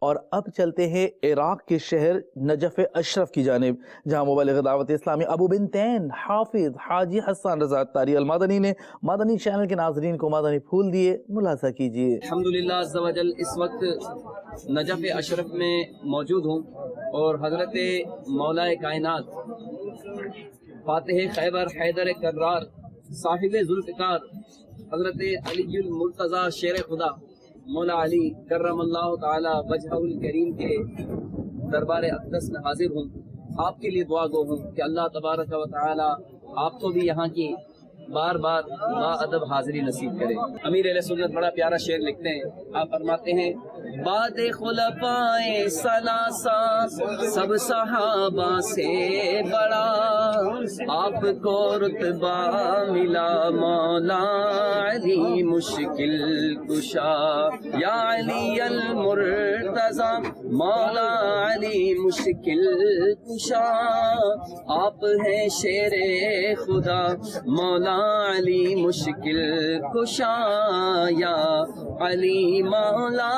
اور اب چلتے ہیں عراق کے شہر نجف اشرف کی جانب، جہاں مبلغ دعوت اسلامی ابو بنتین حافظ حاجی حسان رضا اتاری المدنی نے مدنی چینل کے ناظرین کو مدنی پھول دیے. ملاحظہ کیجیے. الحمدللہ عز و جل اس وقت نجف اشرف میں موجود ہوں اور حضرت مولا کائنات فاتح خیبر حیدر کرار صاحب ذوالفقار حضرت علی المرتضی شیر خدا مولا علی کرم اللہ تعالی وجہہ الکریم کے دربار اقدس میں حاضر ہوں. آپ کے لیے دعا گو ہوں کہ اللہ تبارک و تعالی آپ کو بھی یہاں کی بار بار با ادب حاضری نصیب کرے. امیر اہل سنت بڑا پیارا شعر لکھتے ہیں. آپ فرماتے ہیں بعد خلفائے ثلاثہ سب صحابہ سے بڑا آپ کو رتبہ ملا مولا علی مشکل کشا یا علی المرتضی مولا علی مشکل کشا آپ ہیں شیر خدا مولا علی مشکل کشا یا علی مولا